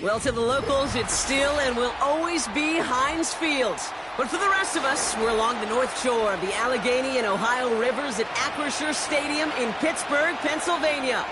Well, to the locals, it's still and will always be Heinz Field. But for the rest of us, we're along the north shore of the Allegheny and Ohio Rivers at Acrisure Stadium in Pittsburgh, Pennsylvania.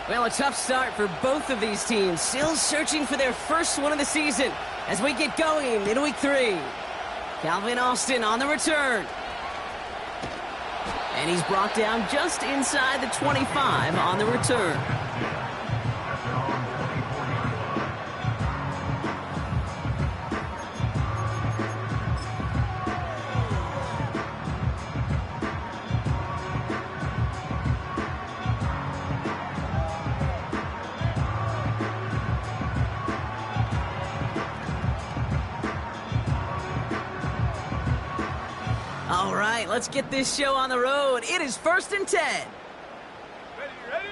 Well, a tough start for both of these teams. Still searching for their first one of the season as we get going in week 3. Calvin Austin on the return. And he's brought down just inside the 25 on the return. All right, let's get this show on the road. It is 1st and 10. Ready.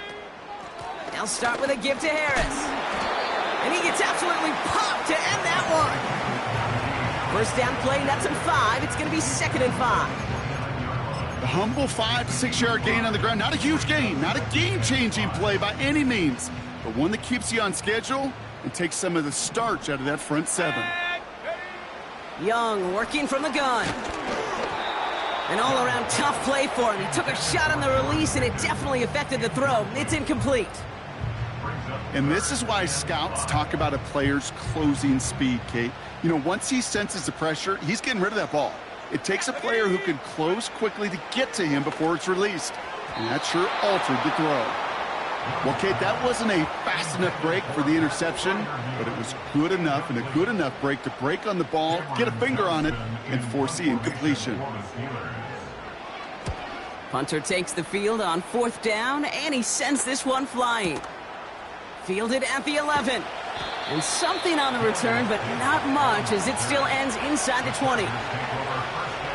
They'll start with a give to Harris. And he gets absolutely popped to end that one. First down play, that's a 5. It's going to be 2nd and 5. The humble 5 to 6 yard gain on the ground. Not a huge gain, not a game-changing play by any means, but one that keeps you on schedule and takes some of the starch out of that front 7. Young working from the gun. An all-around tough play for him. He took a shot on the release, and it definitely affected the throw. It's incomplete. And this is why scouts talk about a player's closing speed, Kate. You know, once he senses the pressure, he's getting rid of that ball. It takes a player who can close quickly to get to him before it's released. And that sure altered the throw. Well, Kate, that wasn't a fast enough break for the interception, but it was good enough and a good enough break to break on the ball, get a finger on it, and force the incompletion. Punter takes the field on 4th down, and he sends this one flying. Fielded at the 11. And something on the return, but not much, as it still ends inside the 20.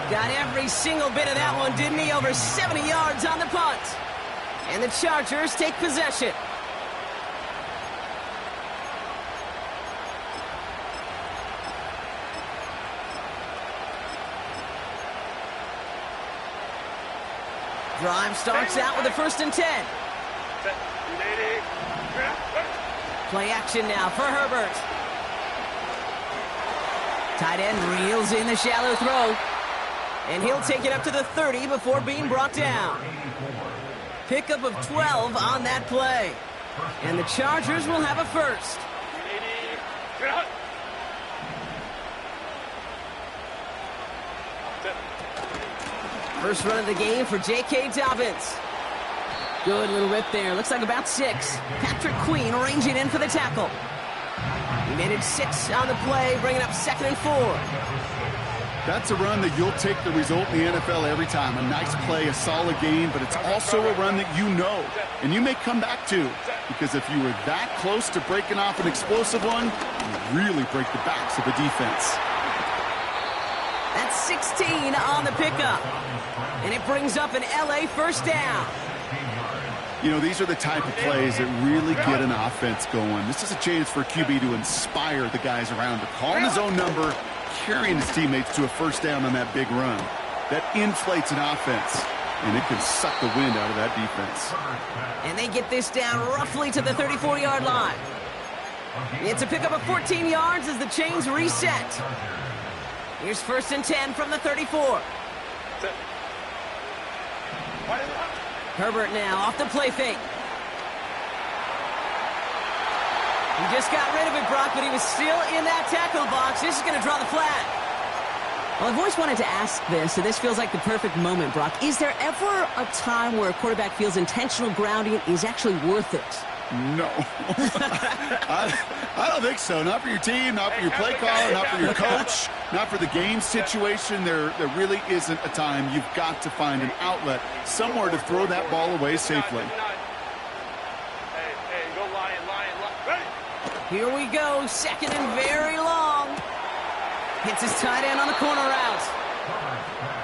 Got every single bit of that one, didn't he? Over 70 yards on the punt. And the Chargers take possession. Drive starts out with a 1st and 10. Play action now for Herbert. Tight end reels in the shallow throw. And he'll take it up to the 30 before being brought down. Pickup of 12 on that play. And the Chargers will have a first. First run of the game for J.K. Dobbins. Good little rip there. Looks like about 6. Patrick Queen ranging in for the tackle. He made it 6 on the play, bringing up 2nd and 4. That's a run that you'll take the result in the NFL every time. A nice play, a solid game, but it's also a run that you know and you may come back to, because if you were that close to breaking off an explosive one, you really break the backs of the defense. That's 16 on the pickup. And it brings up an L.A. first down. You know, these are the type of plays that really get an offense going. This is a chance for QB to inspire the guys around him, calling his own number, carrying his teammates to a first down on that big run. That inflates an offense, and it can suck the wind out of that defense. And they get this down roughly to the 34-yard line. It's a pickup of 14 yards as the chains reset. Here's 1st and 10 from the 34. Herbert now off the play fake. He just got rid of it, Brock, but he was still in that tackle box. This is going to draw the flag. Well, I've always wanted to ask this, so this feels like the perfect moment, Brock. Is there ever a time where a quarterback feels intentional grounding is actually worth it? No. I don't think so. Not for your team, not for your play caller, not for your coach, not for the game situation. There really isn't a time. You've got to find an outlet, somewhere to throw that ball away safely. Here we go, second and very long. Hits his tight end on the corner route.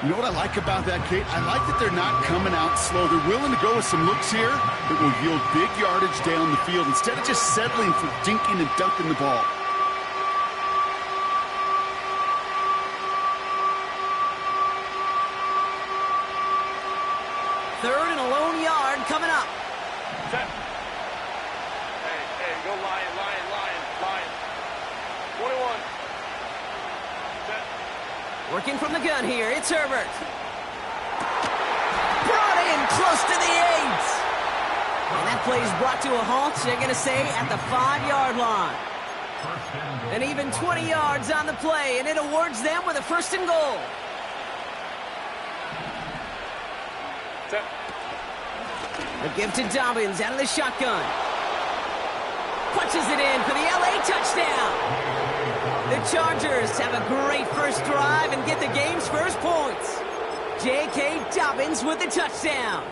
You know what I like about that, Kate? I like that they're not coming out slow. They're willing to go with some looks here that will yield big yardage down the field instead of just settling for dinking and dunking the ball. Third and a lone yard coming up. Set. Hey, go Lion. 21. Set. Working from the gun here, it's Herbert. Brought in close to the 8. And that play is brought to a halt, they're going to say, at the 5-yard line. And even 20 yards on the play, and it awards them with a first and goal. Set. A give to Dobbins out of the shotgun. Punches it in for the LA touchdown. The Chargers have a great first drive and get the game's first points. J.K. Dobbins with the touchdown.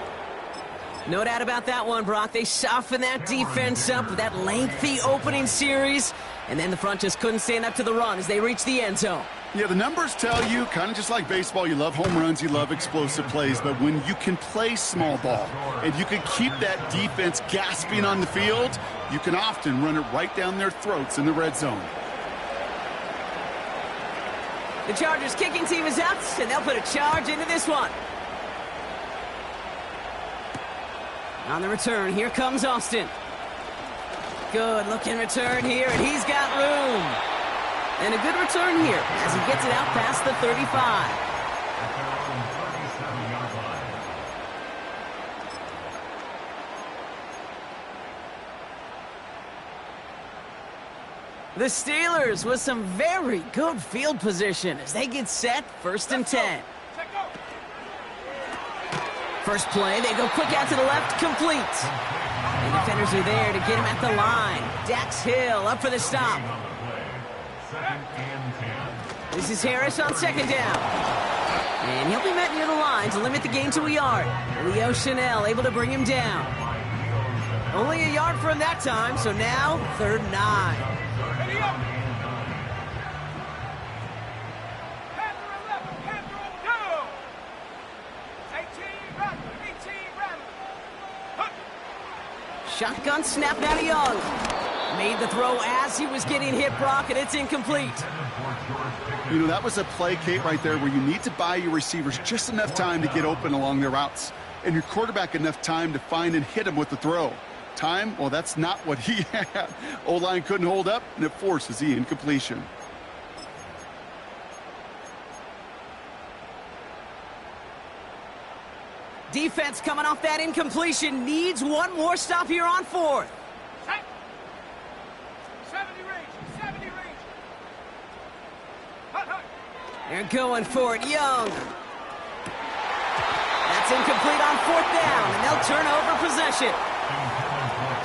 No doubt about that one, Brock. They softened that defense up with that lengthy opening series, and then the front just couldn't stand up to the run as they reached the end zone. Yeah, the numbers tell you, kind of just like baseball, you love home runs, you love explosive plays, but when you can play small ball and you can keep that defense gasping on the field, you can often run it right down their throats in the red zone. The Chargers kicking team is out, and they'll put a charge into this one. On the return, here comes Austin. Good looking return here, and he's got room. And a good return here as he gets it out past the 35. The Steelers with some very good field position as they get set, 1st and 10. First play, they go quick out to the left, complete. And defenders are there to get him at the line. Dax Hill up for the stop. This is Harris on 2nd down. And he'll be met near the line to limit the gain to a yard. Leo Chanel able to bring him down. Only a yard for him that time, so now 3rd and 9. Shotgun snap now to Young. Made the throw as he was getting hit, Brock, and it's incomplete. You know, that was a play, Kate, right there where you need to buy your receivers just enough time to get open along their routes, and your quarterback enough time to find and hit him with the throw. Time, well, that's not what he had. O-line couldn't hold up, and it forces the incompletion. Defense coming off that incompletion needs one more stop here on 4th. 70 range. They're going for it, Young. That's incomplete on 4th down, and they'll turn over possession.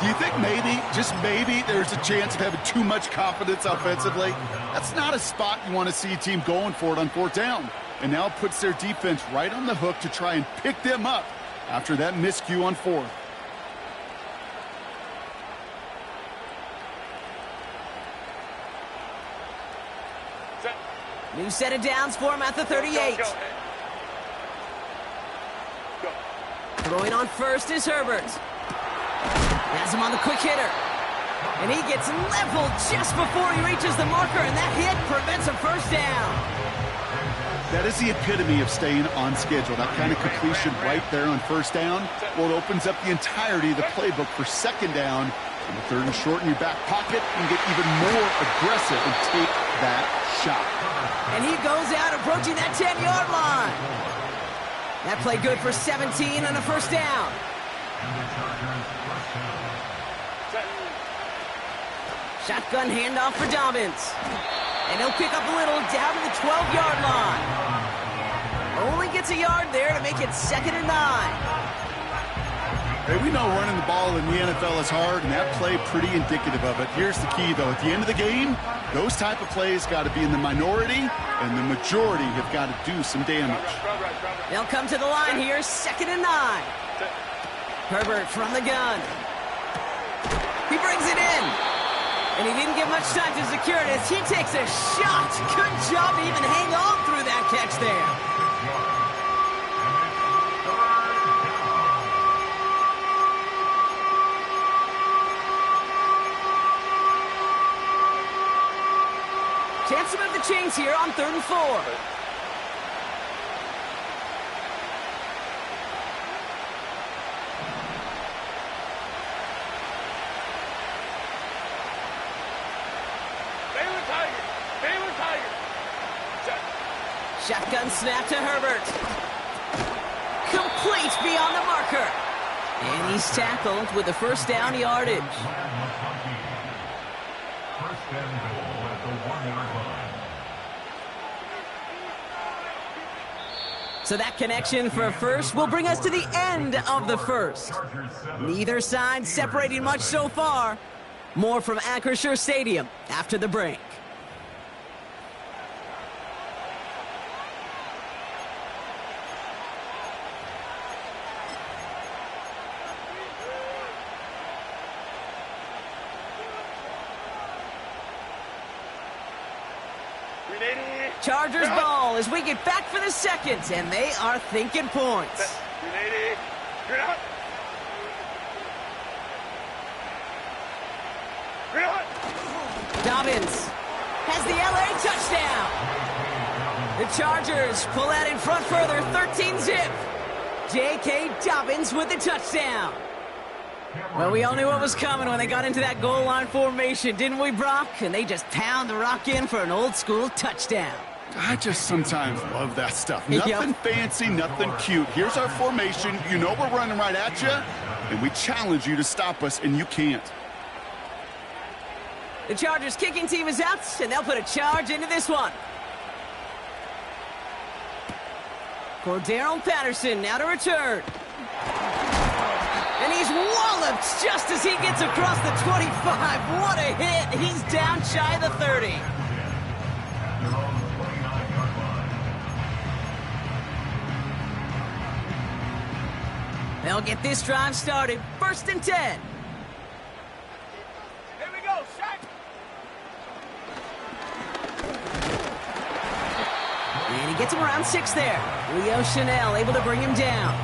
Do you think maybe, just maybe, there's a chance of having too much confidence offensively? That's not a spot you want to see a team going for it on 4th down. And now puts their defense right on the hook to try and pick them up after that miscue on 4th. New set of downs for him at the 38. Go. Throwing on first is Herbert. Has him on the quick hitter. And he gets leveled just before he reaches the marker, and that hit prevents a first down. That is the epitome of staying on schedule. That kind of completion right there on 1st down. Well, it opens up the entirety of the playbook for 2nd down. And the 3rd and short in your back pocket, you get even more aggressive and take that shot. And he goes out approaching that 10-yard line. That play good for 17 on a 1st down. Shotgun handoff for Dobbins. And he'll pick up a little down to the 12-yard line. Only gets a yard there to make it 2nd and 9. Hey, we know running the ball in the NFL is hard, and that play pretty indicative of it. Here's the key, though. At the end of the game, those type of plays got to be in the minority, and the majority have got to do some damage. They'll come to the line here, 2nd and 9. Herbert from the gun. He brings it in. And he didn't get much time to secure it as he takes a shot. Good job to even hang on through that catch there. Chance to move the chains here on 3rd and 4. Baylor Tiger. Set. Shotgun snap to Herbert. Complete beyond the marker. And he's tackled with the first down yardage. First and goal at the 1-yard line. So that connection for a first will bring us to the end of the first. Neither side separating much so far. More from Acrisure Stadium after the break. Chargers ball as we get back for the second, and they are thinking points. Good out. Good out. Dobbins has the LA touchdown. The Chargers pull that in front further, 13-zip. J.K. Dobbins with the touchdown. Well, we all knew what was coming when they got into that goal line formation, didn't we, Brock? And they just pound the rock in for an old-school touchdown. I just sometimes love that stuff. Nothing fancy, nothing cute. Here's our formation. You know we're running right at you, and we challenge you to stop us, and you can't. The Chargers kicking team is out, and they'll put a charge into this one. Cordero Patterson now to return. And he's walloped just as he gets across the 25. What a hit. He's down shy of the 30. They'll get this drive started. 1st and 10. Here we go, Shaq. And he gets him around 6 there. Leo Chanel able to bring him down.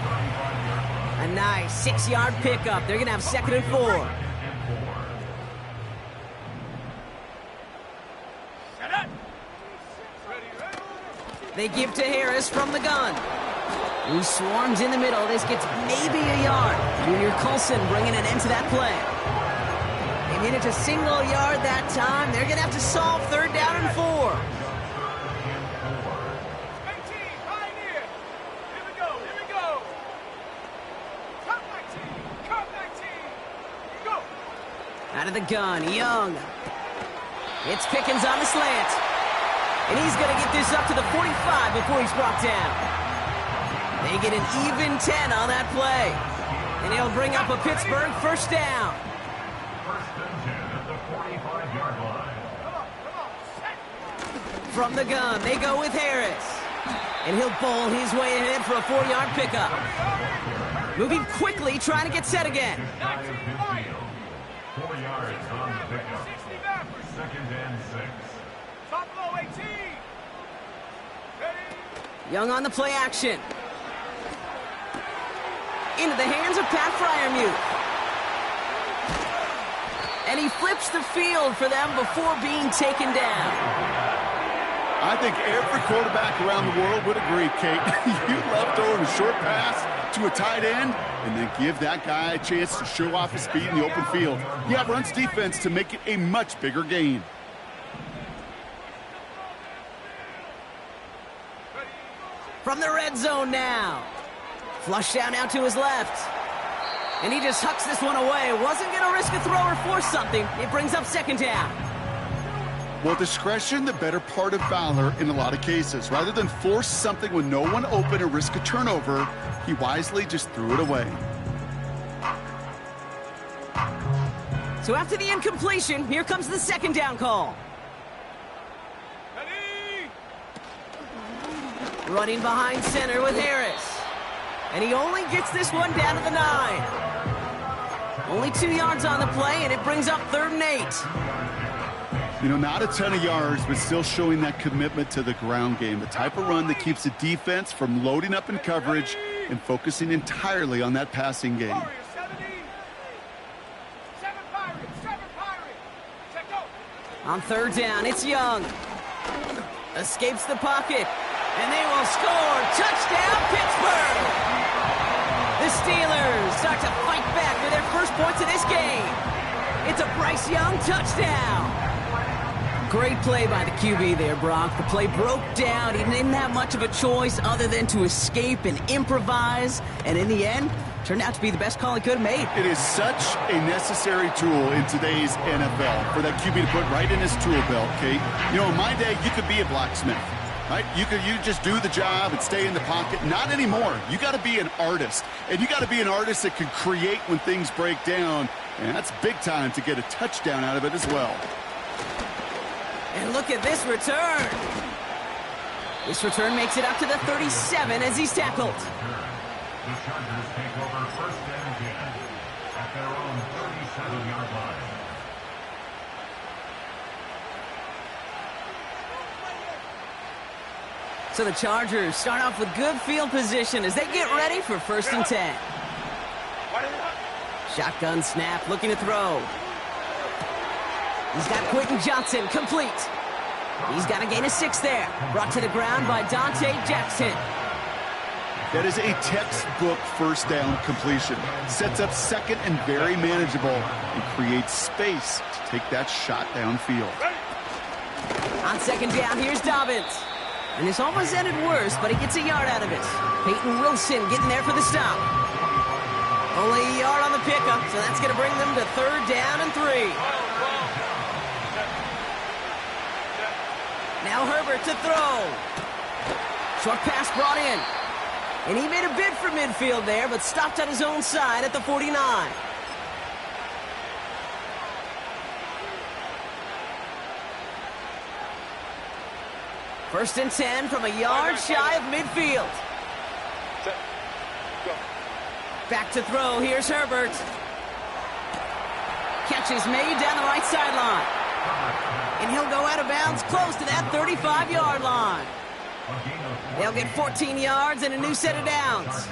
A nice 6-yard pickup. They're going to have 2nd and 4. They give to Harris from the gun. Who swarms in the middle. This gets maybe a yard. Junior Colson bringing an end to that play. They made it to single yard that time. They're going to have to solve 3rd down and 4. Out of the gun, Young. It's Pickens on the slant. And he's going to get this up to the 45 before he's brought down. They get an even 10 on that play. And he'll bring up a Pittsburgh 1st down. 1st and 10 at the 45-yard line. From the gun, they go with Harris. And he'll bowl his way ahead for a 4-yard pickup. Moving quickly, trying to get set again. 4 yards on the pickup. 2nd and 6. Top low 18. Young on the play action. Into the hands of Pat Freiermuth. And he flips the field for them before being taken down. I think every quarterback around the world would agree, Kate. You love throwing a short pass to a tight end and then give that guy a chance to show off his speed in the open field. Yeah, runs defense to make it a much bigger gain. From the red zone now. Flush down out to his left. And he just hucks this one away. Wasn't going to risk a throw or force something. It brings up 2nd down. Well, discretion, the better part of valor in a lot of cases. Rather than force something with no one open or risk a turnover, he wisely just threw it away. So after the incompletion, here comes the 2nd down call. Running behind center with Harris. And he only gets this one down to the 9. Only 2 yards on the play, and it brings up 3rd and 8. You know, not a ton of yards, but still showing that commitment to the ground game. The type of run that keeps the defense from loading up in coverage and focusing entirely on that passing game. On third down, it's Young. Escapes the pocket, and they will score. Touchdown, Pittsburgh! The Steelers start to fight back for their first points of this game. It's a Bryce Young touchdown. Great play by the QB there, Brock. The play broke down. He didn't have much of a choice other than to escape and improvise. And in the end, turned out to be the best call he could have made. It is such a necessary tool in today's NFL for that QB to put right in his tool belt, Kate. You know, in my day, you could be a blacksmith, right? You just do the job and stay in the pocket. Not anymore. You got to be an artist. And you got to be an artist that can create when things break down. And that's big time to get a touchdown out of it as well. And look at this return. This return makes it up to the 37 as he's tackled. The Chargers take over first and 10 at their own 37-yard line. So the Chargers start off with good field position as they get ready for first and 10. Shotgun snap, looking to throw. He's got Quentin Johnson, complete. He's got a gain of 6 there. Brought to the ground by Dante Jackson. That is a textbook first down completion. Sets up second and very manageable and creates space to take that shot downfield. On second down, here's Dobbins. And this almost ended worse, but he gets a yard out of it. Peyton Wilson getting there for the stop. Only a yard on the pickup, so that's going to bring them to third down and 3. Now Herbert to throw. Short pass brought in. And he made a bid for midfield there, but stopped on his own side at the 49. First and 10 from a yard shy of midfield. Back to throw. Here's Herbert. Catch is made down the right sideline. And he'll go out of bounds close to that 35-yard line. They'll get 14 yards and a new set of downs.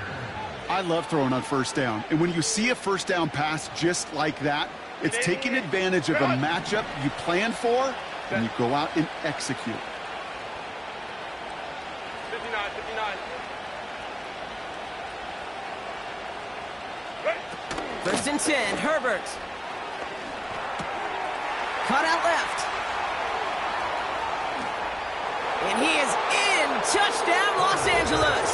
I love throwing on first down. And when you see a first down pass just like that, it's taking advantage of a matchup you planned for, and you go out and execute. 59. First and 10, Herbert. Cut out left. And he is in. Touchdown, Los Angeles.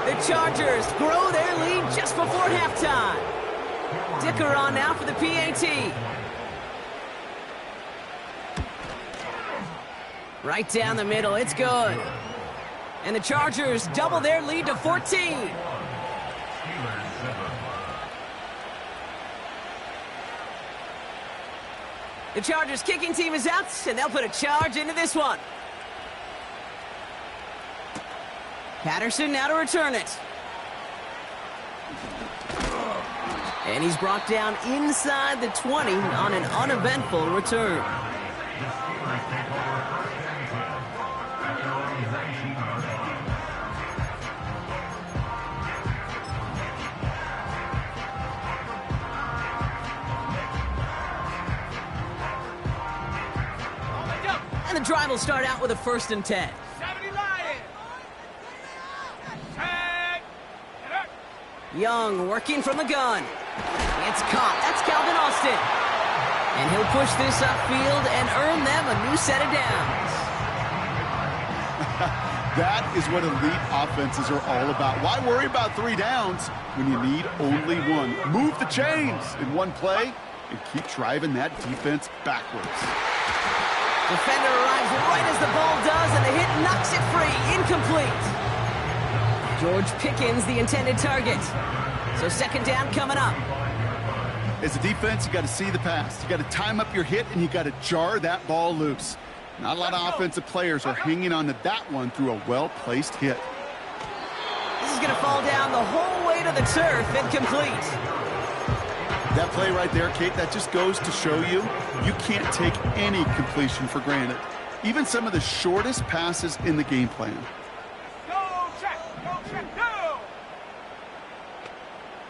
The Chargers grow their lead just before halftime. Dicker on now for the PAT. Right down the middle, it's good. And the Chargers double their lead to 14. The Chargers kicking team is out, and they'll put a charge into this one. Patterson now to return it. And he's brought down inside the 20 on an uneventful return. And the drive will start out with a first and 10. 70 Lions. Tag. Young working from the gun. It's caught. That's Calvin Austin. And he'll push this upfield and earn them a new set of downs. That is what elite offenses are all about. Why worry about 3 downs when you need only 1? Move the chains in one play and keep driving that defense backwards. Defender arrives right as the ball does, and the hit knocks it free. Incomplete. George Pickens, the intended target. So second down coming up. As a defense, you got to see the pass. You got to time up your hit, and you got to jar that ball loose. Not a lot of offensive players are hanging on to that one through a well-placed hit. This is going to fall down the whole way to the turf and complete. That play right there, Kate, that just goes to show you, you can't take any completion for granted. Even some of the shortest passes in the game plan. Go, check, go!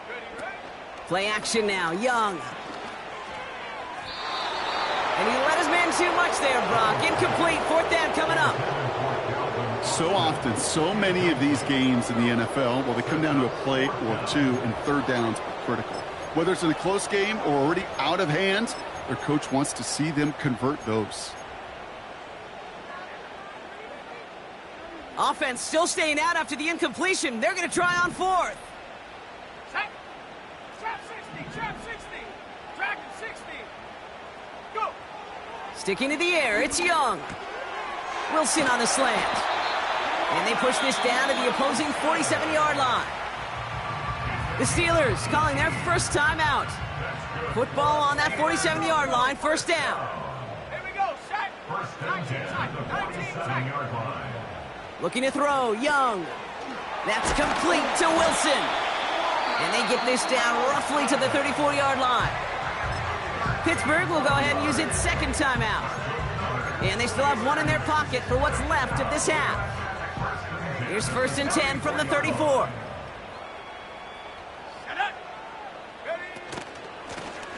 Ready? Play action now, Young. And he let his man too much there, Brock. Incomplete, 4th down coming up. So often, so many of these games in the NFL, well, they come down to a play or two, and 3rd downs are critical. Whether it's in a close game or already out of hand, their coach wants to see them convert those. Offense still staying out after the incompletion. They're going to try on 4th. Check. Trap 60, Dragon 60. Go. Sticking to the air, it's Young. Wilson on the slant. And they push this down to the opposing 47-yard line. The Steelers calling their first timeout. Football on that 47-yard line, 1st down. Here we go, Shaq. 19 yard line. Looking to throw, Young. That's complete to Wilson. And they get this down roughly to the 34-yard line. Pittsburgh will go ahead and use its 2nd timeout. And they still have 1 in their pocket for what's left of this half. Here's 1st and 10 from the 34. Set up. Ready.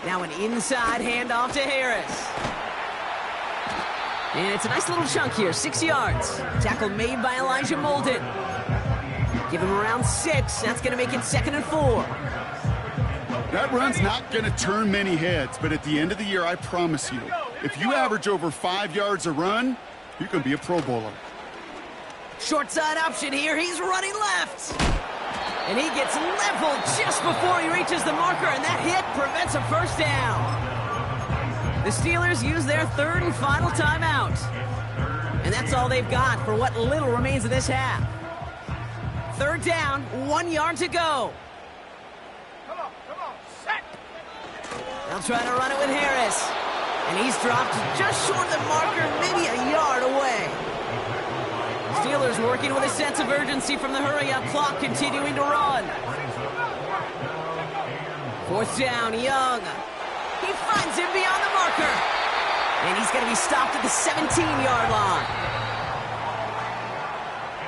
Now an inside handoff to Harris. And it's a nice little chunk here, 6 yards. Tackle made by Elijah Molden. Give him around 6. That's going to make it 2nd and 4. That run's not going to turn many heads, but at the end of the year, I promise you, if you average over 5 yards a run, you're going to be a Pro Bowler. Short side option here. He's running left. And he gets leveled just before he reaches the marker, and that hit prevents a 1st down. The Steelers use their 3rd and final timeout. And that's all they've got for what little remains of this half. 3rd down, 1 yard to go. Come on, set. They'll try to run it with Harris. And he's dropped just short of the marker, maybe a yard away. Steelers working with a sense of urgency from the hurry-up clock, continuing to run. 4th down, Young. He finds him beyond the marker. And he's going to be stopped at the 17-yard line.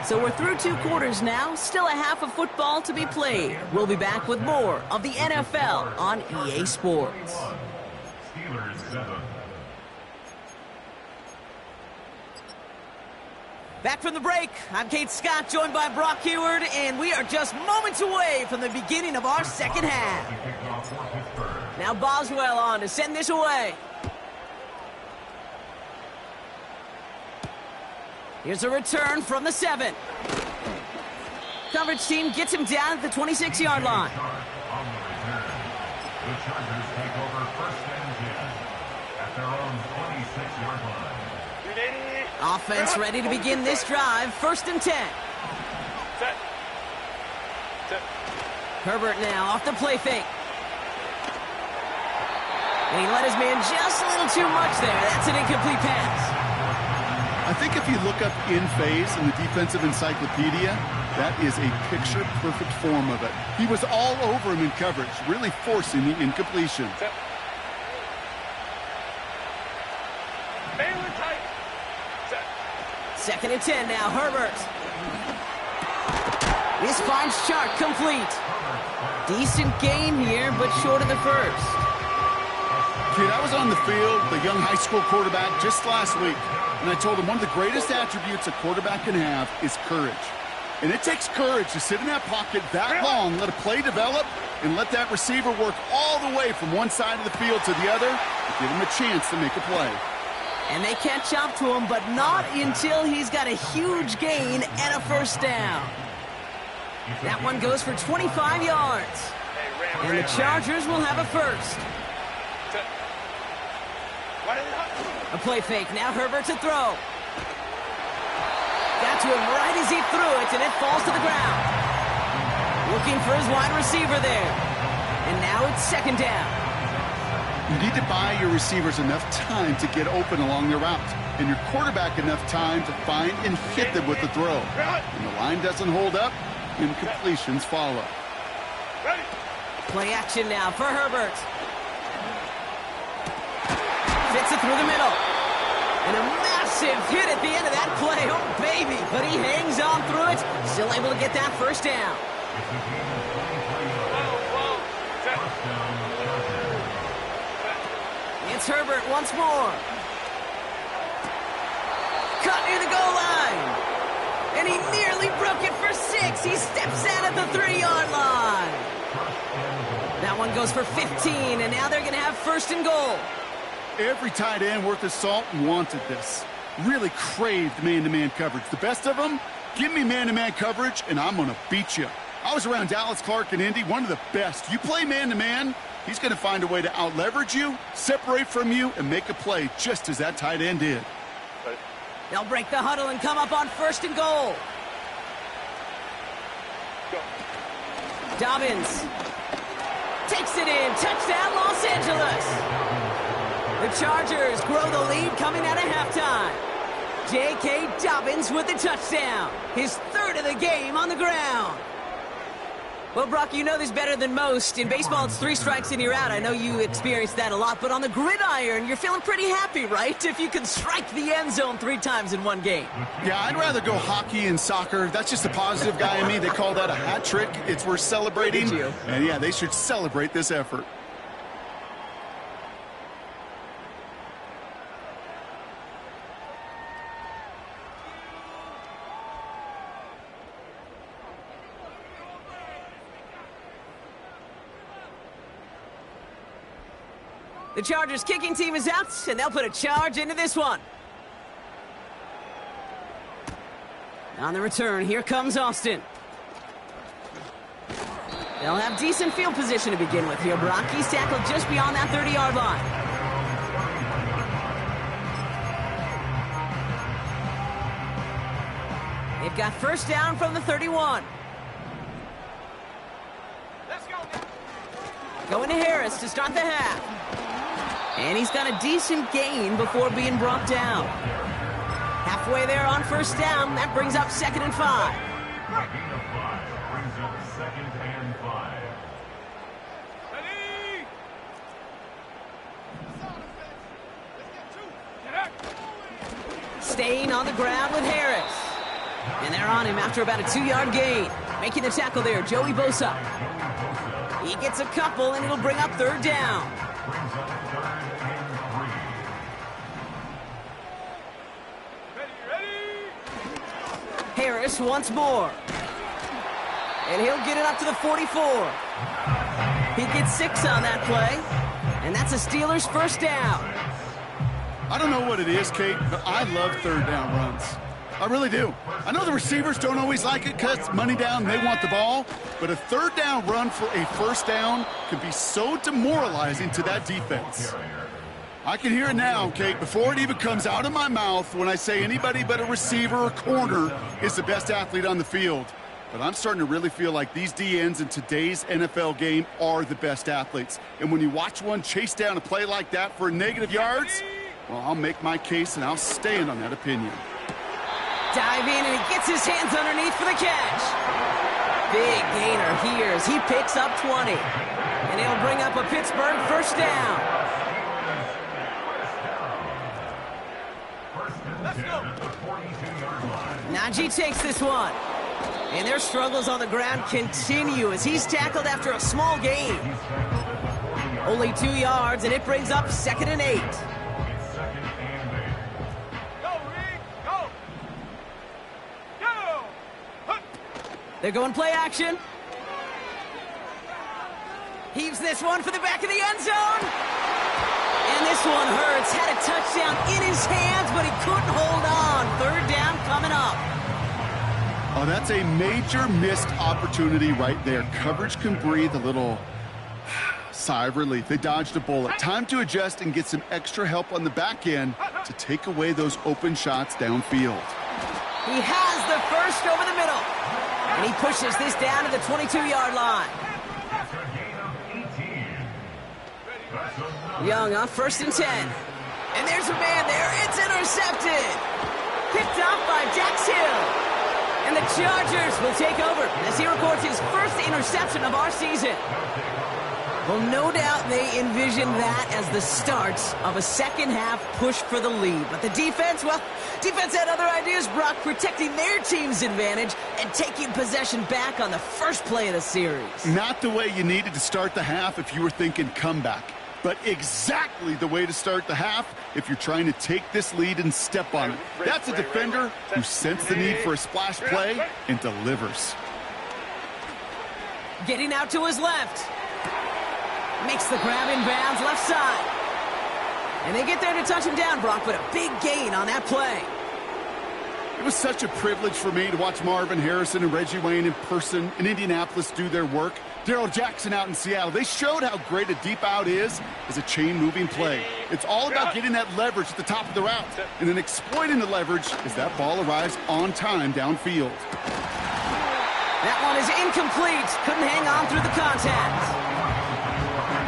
So we're through 2 quarters now. Still a half of football to be played. We'll be back with more of the NFL on EA Sports. Steelers 7. Back from the break, I'm Kate Scott, joined by Brock Huard, and we are just moments away from the beginning of our 2nd half. Now Boswell on to send this away. Here's a return from the 7. Coverage team gets him down at the 26-yard line. On the return, the Chargers take over 1st and 10 at their own 26-yard line. Offense ready to begin this drive. 1st and 10. Set. Herbert now off the play fake. And he let his man just a little too much there. That's an incomplete pass. I think if you look up in phase in the defensive encyclopedia, that is a picture-perfect form of it. He was all over him in coverage, really forcing the incompletion. Set. Baylor tight. Set. 2nd and 10 now, Herbert. This finds Chark complete. Decent gain here, but short of the 1st. Kid, I was on the field, the young high school quarterback, just last week, and I told him one of the greatest attributes a quarterback can have is courage. And it takes courage to sit in that pocket that long, let a play develop, and let that receiver work all the way from one side of the field to the other to give him a chance to make a play. And they catch up to him, but not until he's got a huge gain and a 1st down. That one goes for 25 yards. And the Chargers will have a 1st. A play fake. Now Herbert to throw. Got to him right as he threw it, and it falls to the ground. Looking for his wide receiver there. And now it's 2nd down. You need to buy your receivers enough time to get open along their route, and your quarterback enough time to find and hit them with the throw. When the line doesn't hold up, incompletions follow. Ready. Play action now for Herbert. Fits it through the middle. And a massive hit at the end of that play. Oh, baby. But he hangs on through it. Still able to get that first down. It's Herbert once more. Caught near the goal line. And he nearly broke it for 6. He steps out at the 3-yard line. That one goes for 15, and now they're going to have first and goal. Every tight end worth his salt wanted this. Really craved man-to-man coverage. The best of them, give me man-to-man coverage, and I'm going to beat you. I was around Dallas Clark and Indy, one of the best. You play man-to-man, he's going to find a way to out-leverage you, separate from you, and make a play just as that tight end did. They'll break the huddle and come up on first and goal. Dobbins takes it in. Touchdown, Los Angeles. The Chargers grow the lead coming out of halftime. J.K. Dobbins with the touchdown. His third of the game on the ground. Well, Brock, you know this better than most. In baseball, it's 3 strikes and you're out. I know you experienced that a lot, but on the gridiron, you're feeling pretty happy, right? If you can strike the end zone 3 times in one game. Yeah, I'd rather go hockey and soccer. That's just the positive guy in me. They call that a hat trick. It's worth celebrating. Did you? And yeah, they should celebrate this effort. The Chargers kicking team is out, and they'll put a charge into this one. On the return, here comes Austin. They'll have decent field position to begin with here, Brock. He's tackled just beyond that 30-yard line. They've got first down from the 31. Let's go. Going to Harris to start the half. And he's got a decent gain before being brought down. Halfway there on first down. That brings up 2nd and 5. A gain of 5 brings up 2nd and 5. Ready? Get out. Staying on the ground with Harris. And they're on him after about a 2-yard gain. Making the tackle there, Joey Bosa. He gets a couple, and it'll bring up 3rd down. Brings up 3rd and 3. Harris once more. And he'll get it up to the 44. He gets 6 on that play. And that's a Steelers first down. I don't know what it is, Kate, but I love 3rd down runs. I really do. I know the receivers don't always like it because it's money down, they want the ball. But a 3rd down run for a first down can be so demoralizing to that defense. I can hear it now, Kate, before it even comes out of my mouth when I say anybody but a receiver or corner is the best athlete on the field. But I'm starting to really feel like these DNs in today's NFL game are the best athletes. And when you watch one chase down a play like that for negative yards, well, I'll make my case and I'll stand on that opinion. Dive in, and he gets his hands underneath for the catch. Big gainer here as he picks up 20. And he'll bring up a Pittsburgh first down. Najee takes this one. And their struggles on the ground continue as he's tackled after a small gain. Only 2 yards, and it brings up 2nd and 8. Go, Reed. Go. Go. Hunt. They're going play action. Heaves this one for the back of the end zone. And this one hurts. Had a touchdown in his hands, but he couldn't hold on. 3rd down coming up. Oh, that's a major missed opportunity right there. Coverage can breathe a little sigh of relief. They dodged a bullet. Time to adjust and get some extra help on the back end to take away those open shots downfield. He has the first over the middle. And he pushes this down to the 22-yard line. Young on 1st and 10. And there's a man there. It's intercepted. Picked off by Dax Hill. And the Chargers will take over as he records his first interception of our season. Well, no doubt they envisioned that as the start of a second-half push for the lead. But the defense, well, defense had other ideas, Brock, protecting their team's advantage and taking possession back on the first play of the series. Not the way you needed to start the half if you were thinking comeback, but exactly the way to start the half if you're trying to take this lead and step on it. That's a defender who sensed the need for a splash play and delivers. Getting out to his left. Makes the grab in bounds, left side. And they get there to touch him down, Brock, but a big gain on that play. It was such a privilege for me to watch Marvin Harrison and Reggie Wayne in person in Indianapolis do their work. Darrell Jackson out in Seattle. They showed how great a deep out is as a chain-moving play. It's all about getting that leverage at the top of the route and then exploiting the leverage as that ball arrives on time downfield. That one is incomplete. Couldn't hang on through the contact.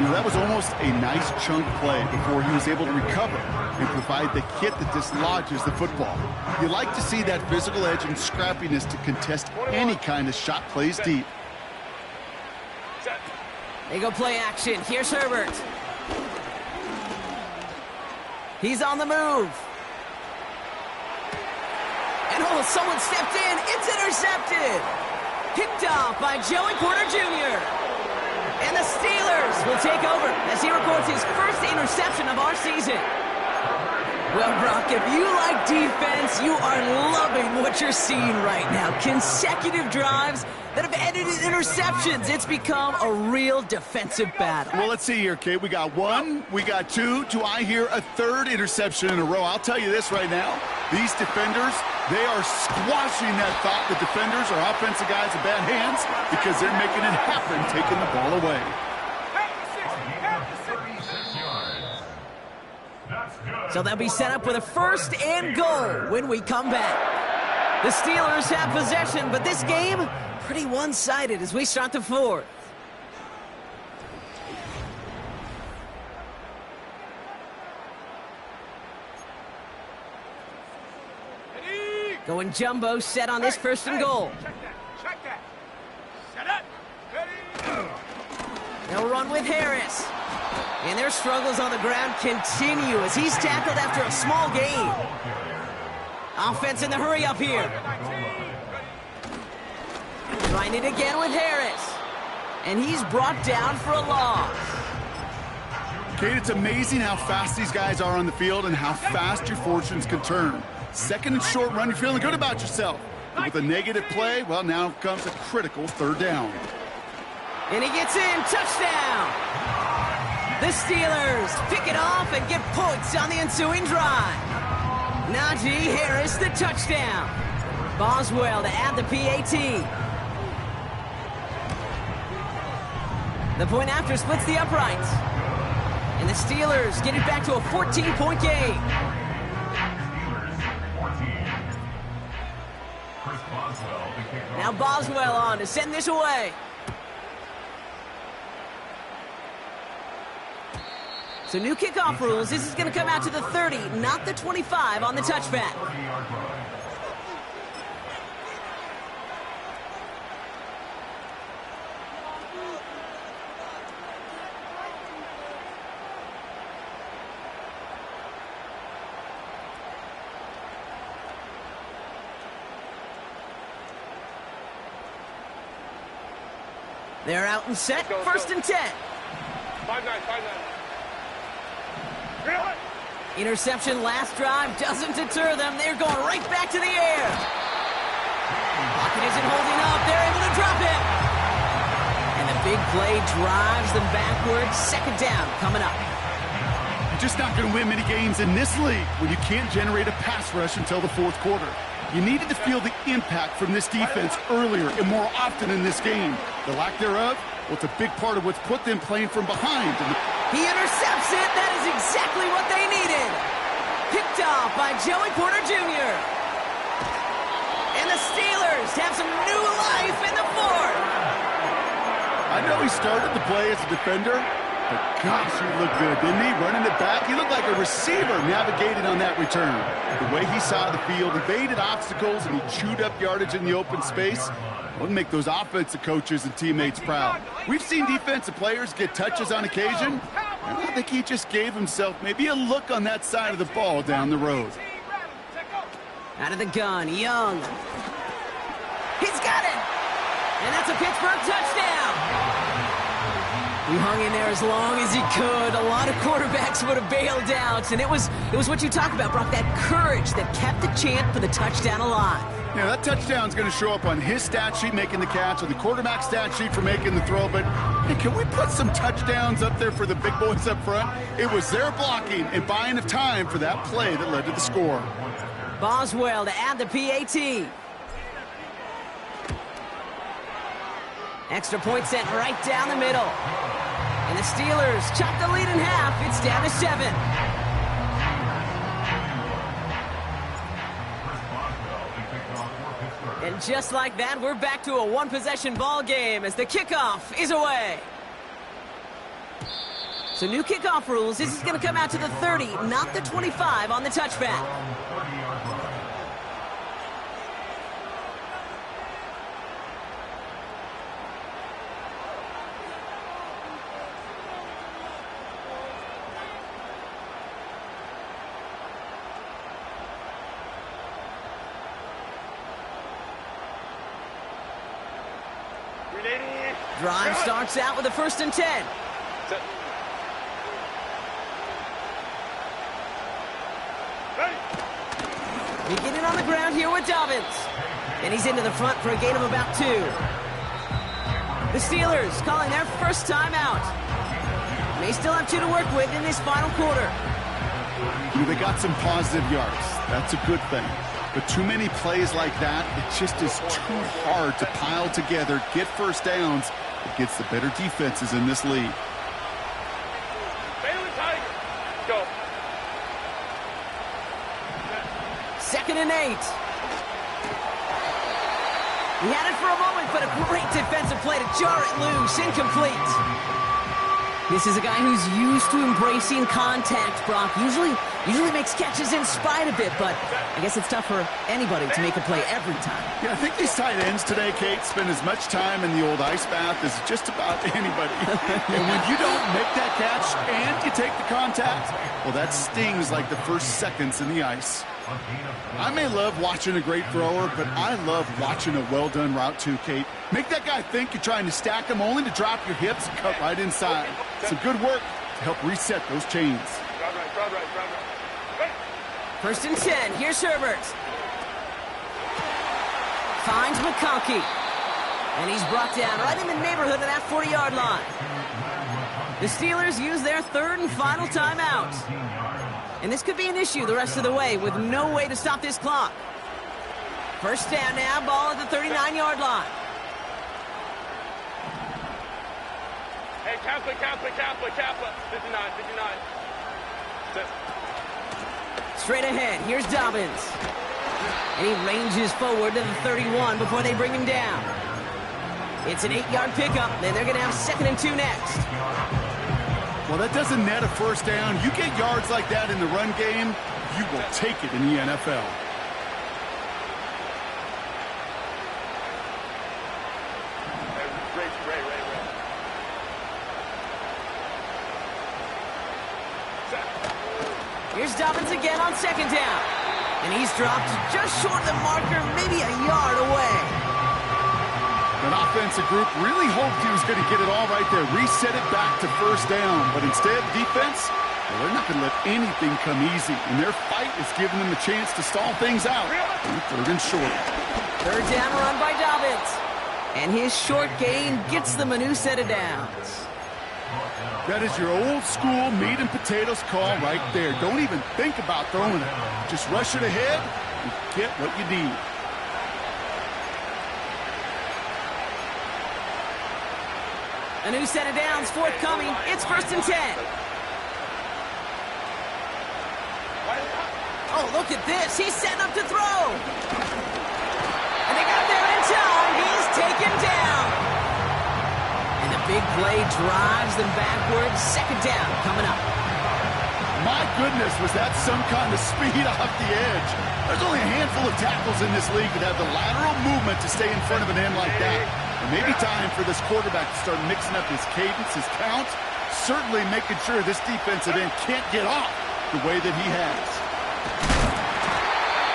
You know, that was almost a nice chunk play before he was able to recover and provide the hit that dislodges the football. You like to see that physical edge and scrappiness to contest any kind of shot plays deep. They go play action. Here's Herbert. He's on the move. And oh, someone stepped in. It's intercepted. Picked off by Joey Porter Jr. And the Steelers will take over as he records his first interception of our season. Well, Brock, if you like defense, you are loving what you're seeing right now. Consecutive drives that have ended in interceptions. It's become a real defensive battle. Well, let's see here, Kate. We got one, we got two. Do I hear a third interception in a row? I'll tell you this right now. These defenders, they are squashing that thought the defenders are offensive guys in bad hands because they're making it happen, taking the ball away. So they'll be set up with a first and goal when we come back. The Steelers have possession, but this game, pretty one-sided as we start the fourth. Going jumbo set on this first and goal. Check that. Set up. Ready. They'll run with Harris. And their struggles on the ground continue as he's tackled after a small gain. Offense in the hurry up here. Trying it again with Harris. And he's brought down for a loss. Kate, it's amazing how fast these guys are on the field and how fast your fortunes can turn. Second and short run, you're feeling good about yourself. But with a negative play, well, now comes a critical third down. And he gets in, touchdown! The Steelers pick it off and get points on the ensuing drive. Najee Harris, the touchdown. Boswell to add the PAT. The point after splits the uprights. And the Steelers get it back to a 14-point game. Now Boswell on to send this away. So new kickoff rules. This is going to come out to the 30, not the 25 on the touchback. They're out and set. First and 10. 5-9. Interception last drive doesn't deter them. They're going right back to the air. Lockett isn't holding up. They're able to drop it. And the big play drives them backwards. Second down coming up. You're just not going to win many games in this league when you can't generate a pass rush until the fourth quarter. You needed to feel the impact from this defense earlier and more often in this game. The lack thereof, well, it's a big part of what's put them playing from behind. He intercepts it. That is exactly what they needed. Picked off by Joey Porter Jr. And the Steelers have some new life in the fourth. I know he started the play as a defender, But gosh, he looked good, didn't he? Running it back, he looked like a receiver navigating on that return. The way he saw the field, evaded obstacles, and he chewed up yardage in the open space. Wouldn't make those offensive coaches and teammates proud. We've seen defensive players get touches on occasion, and I think he just gave himself maybe a look on that side of the ball down the road. Out of the gun, Young. He's got it! And that's a Pittsburgh touchdown! He hung in there as long as he could. A lot of quarterbacks would have bailed out, and it was what you talk about, Brock, that courage that kept the chant for the touchdown alive. Yeah, that touchdown's going to show up on his stat sheet making the catch, or the quarterback stat sheet for making the throw, but hey, can we put some touchdowns up there for the big boys up front? It was their blocking and buying of time for that play that led to the score. Boswell to add the PAT. Extra point sent right down the middle. And the Steelers chop the lead in half. It's down to 7. And just like that, we're back to a one-possession ball game as the kickoff is away. So new kickoff rules. This is going to come out to the 30, not the 25 on the touchback. Drive starts out with a 1st and 10. Beginning on the ground here with Dobbins. And he's into the front for a gain of about 2. The Steelers calling their first timeout. They still have 2 to work with in this final quarter. They got some positive yards. That's a good thing. But too many plays like that, it just is too hard to pile together, get first downs against the better defenses in this league. Go. 2nd and 8. He had it for a moment, but a great defensive play to jar it loose. Incomplete. This is a guy who's used to embracing contact, Brock. Usually makes catches in spite of it, but I guess it's tough for anybody to make a play every time. Yeah, I think these tight ends today, Kate, spend as much time in the old ice bath as just about anybody. And when you don't make that catch and you take the contact, well, that stings like the first seconds in the ice. I may love watching a great thrower, but I love watching a well-done route too, Kate. Make that guy think you're trying to stack him only to drop your hips and cut right inside. Some good work to help reset those chains. Right. 1st and 10. Here's Herbert. Finds McConkey. And he's brought down right in the neighborhood of that 40-yard line. The Steelers use their 3rd and final timeout. And this could be an issue the rest of the way with no way to stop this clock. 1st down now, ball at the 39-yard line. Hey, Kaplan. 59. Straight ahead, here's Dobbins. And he ranges forward to the 31 before they bring him down. It's an 8-yard pickup, then they're going to have 2nd and 2 next. Well, that doesn't net a first down. You get yards like that in the run game, you will take it in the NFL. Here's Dobbins again on 2nd down. And he's dropped just short of the marker, maybe a yard away. That offensive group really hoped he was going to get it all right there, reset it back to 1st down. But instead, defense, well, they're not going to let anything come easy. And their fight is giving them a chance to stall things out. 3rd and short. 3rd down run by Dobbins. And his short gain gets them a new set of downs. That is your old school meat and potatoes call right there. Don't even think about throwing it. Just rush it ahead and get what you need. A new set of downs forthcoming. It's 1st and 10. Oh, look at this. He's setting up to throw. And they got there in time. He's taken down. And the big play drives them backwards. Second down coming up. My goodness, was that some kind of speed off the edge? There's only a handful of tackles in this league that have the lateral movement to stay in front of an end like that. It may be time for this quarterback to start mixing up his cadence, his count, certainly making sure this defensive end can't get off the way that he has.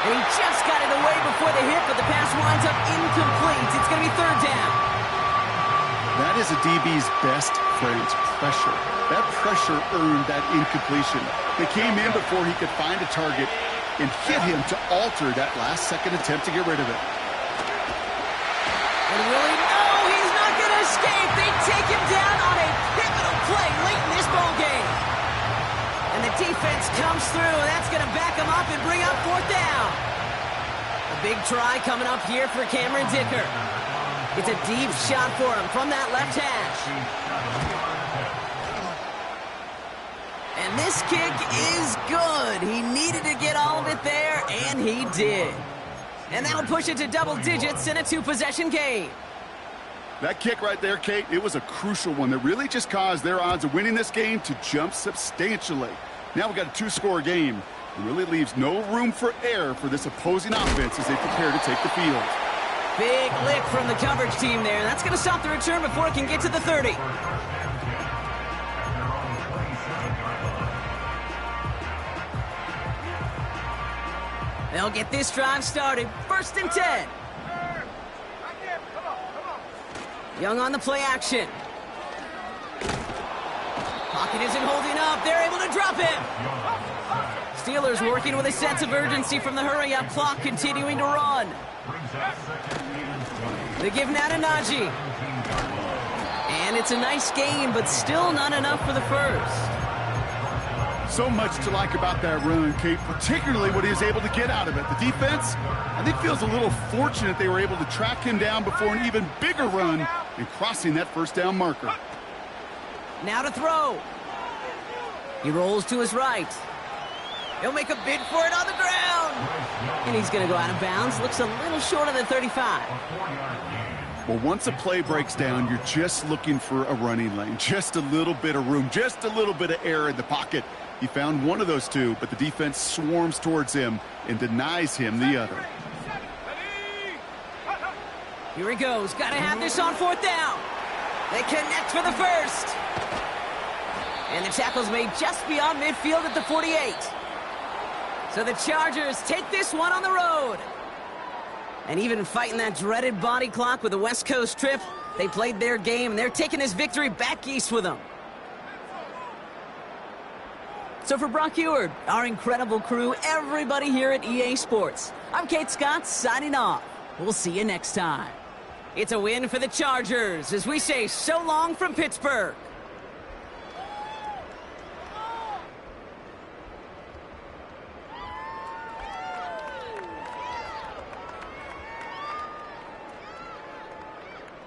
And he just got it away before the hit, but the pass winds up incomplete. It's going to be third down. That is a DB's best friend, pressure. That pressure earned that incompletion. They came in before he could find a target and hit him to alter that last-second attempt to get rid of it. And Willie, no, he's not going to escape. They take him down on a pivotal play late in this ball game. And the defense comes through. That's going to back him up and bring up fourth down. A big try coming up here for Cameron Dicker. It's a deep shot for him from that left hash. And this kick is good. He needed to get all of it there, and he did. And that'll push it to double digits in a two-possession game. That kick right there, Kate, it was a crucial one that really just caused their odds of winning this game to jump substantially. Now we've got a two-score game. It really leaves no room for error for this opposing offense as they prepare to take the field. Big lick from the coverage team there. That's going to stop the return before it can get to the 30. They'll get this drive started. First and 10. Young on the play action. Pocket isn't holding up. They're able to drop him. Steelers working with a sense of urgency from the hurry-up clock, continuing to run. They give now to Najee. And it's a nice game, but still not enough for the first. So much to like about that run, Kate, particularly what he was able to get out of it. The defense, I think, feels a little fortunate they were able to track him down before an even bigger run and crossing that first down marker. Now to throw. He rolls to his right. He'll make a bid for it on the ground. And he's going to go out of bounds. Looks a little short of the 35. Well, once a play breaks down, you're just looking for a running lane. Just a little bit of room, just a little bit of air in the pocket. He found one of those two, but the defense swarms towards him and denies him the other. Here he goes. Got to have this on fourth down. They connect for the first. And the tackle's made just beyond midfield at the 48. So the Chargers take this one on the road. And even fighting that dreaded body clock with the West Coast trip, they played their game, and they're taking this victory back east with them. So for Brock Huard, our incredible crew, everybody here at EA Sports, I'm Kate Scott signing off. We'll see you next time. It's a win for the Chargers as we say so long from Pittsburgh.